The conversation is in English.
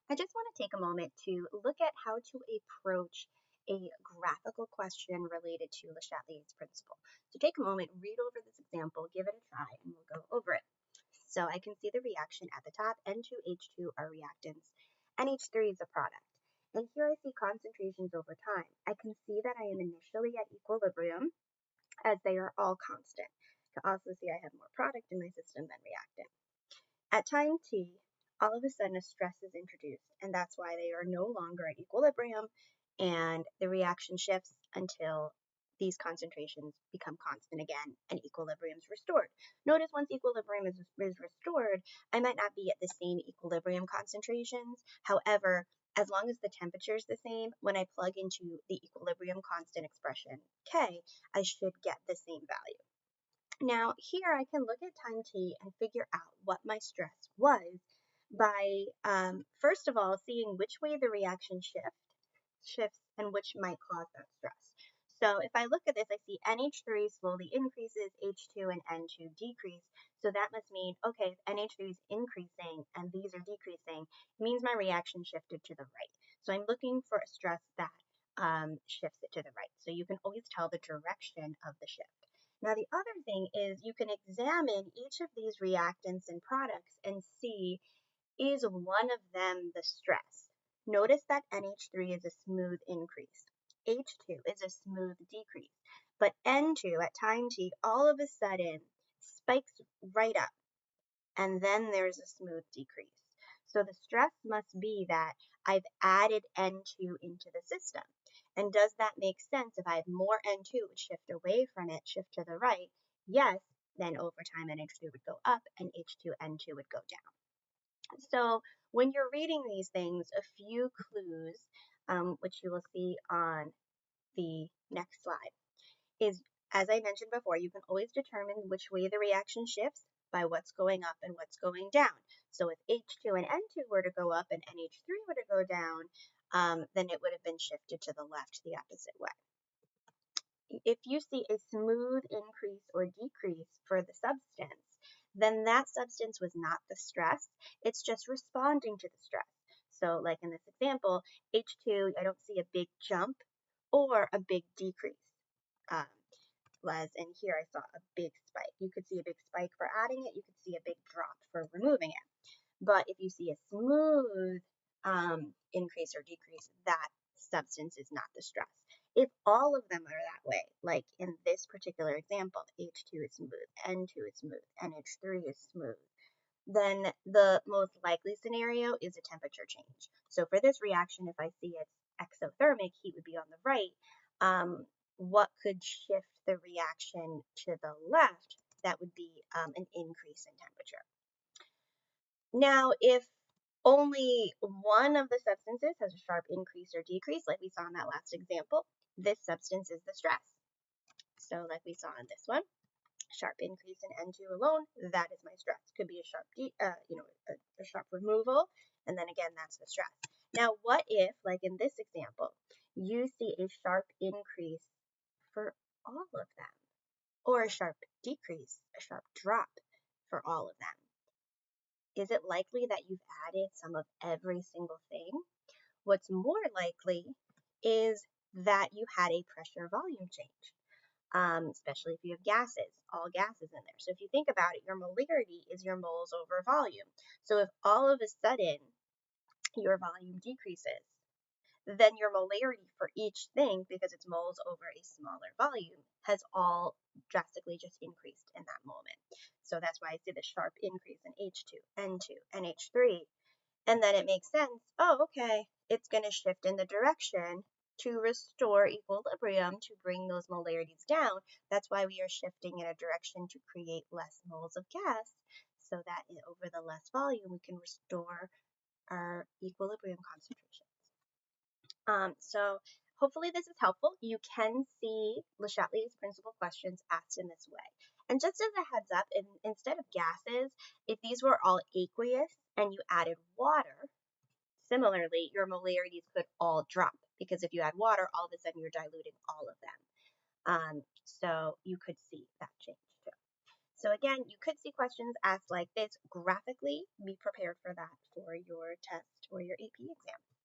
I just want to take a moment to look at how to approach a graphical question related to Le Chatelier's principle. So take a moment, read over this example, give it a try, and we'll go over it. So I can see the reaction at the top. N2H2 are reactants. NH3 is a product. And here I see concentrations over time. I can see that I am initially at equilibrium as they are all constant. I can also see I have more product in my system than reactant. At time t, all of a sudden a stress is introduced, and that's why they are no longer at equilibrium, and the reaction shifts until these concentrations become constant again and equilibrium is restored. Notice once equilibrium is restored, I might not be at the same equilibrium concentrations. However, as long as the temperature is the same, when I plug into the equilibrium constant expression K, I should get the same value. Now here I can look at time t and figure out what my stress was by first of all seeing which way the reaction shifts and which might cause that stress. So if I look at this, I see NH3 slowly increases, H2 and N2 decrease. So that must mean, okay, if NH3 is increasing and these are decreasing, it means my reaction shifted to the right. So I'm looking for a stress that shifts it to the right. So you can always tell the direction of the shift. Now, the other thing is you can examine each of these reactants and products and see, is one of them the stress? Notice that NH3 is a smooth increase. H2 is a smooth decrease. But N2 at time t all of a sudden spikes right up, and then there's a smooth decrease. So the stress must be that I've added N2 into the system. And does that make sense? If I have more N2, it would shift away from it, shift to the right. Yes, then over time NH3 would go up and H2N2 would go down. So when you're reading these things, a few clues, which you will see on the next slide, is, as I mentioned before, you can always determine which way the reaction shifts by what's going up and what's going down. So if H2 and N2 were to go up and NH3 were to go down, then it would have been shifted to the left the opposite way. If you see a smooth increase or decrease for the substance, then that substance was not the stress. It's just responding to the stress. So like in this example, H2, I don't see a big jump or a big decrease. Was, and here I saw a big spike. You could see a big spike for adding it. You could see a big drop for removing it. But if you see a smooth increase or decrease, that substance is not the stress. If all of them are that way, like in this particular example, H2 is smooth, N2 is smooth, NH3 is smooth, then the most likely scenario is a temperature change. So for this reaction, if I see it's exothermic, heat would be on the right. What could shift the reaction to the left? That would be an increase in temperature. Now, if only one of the substances has a sharp increase or decrease, like we saw in that last example, this substance is the stress. So like we saw in this one, sharp increase in N2 alone, that is my stress. Could be a sharp, a sharp removal, and then again, that's the stress. Now, what if, like in this example, you see a sharp increase for all of them, or a sharp decrease, a sharp drop for all of them? Is it likely that you've added some of every single thing? What's more likely is that you had a pressure volume change. Especially if you have gases, all gases in there. So if you think about it, your molarity is your moles over volume. So if all of a sudden your volume decreases, then your molarity for each thing, because it's moles over a smaller volume, has all drastically just increased in that moment. So that's why I see the sharp increase in H2, N2, NH3. And then it makes sense. Oh, okay, it's going to shift in the direction to restore equilibrium, to bring those molarities down. That's why we are shifting in a direction to create less moles of gas, so that over the less volume, we can restore our equilibrium concentration. So hopefully this is helpful. You can see Le Chatelier's principal questions asked in this way. And just as a heads up, instead of gases, if these were all aqueous and you added water, similarly, your molarities could all drop, because if you add water, all of a sudden you're diluting all of them. So you could see that change too. So again, you could see questions asked like this graphically. Be prepared for that for your test or your AP exam.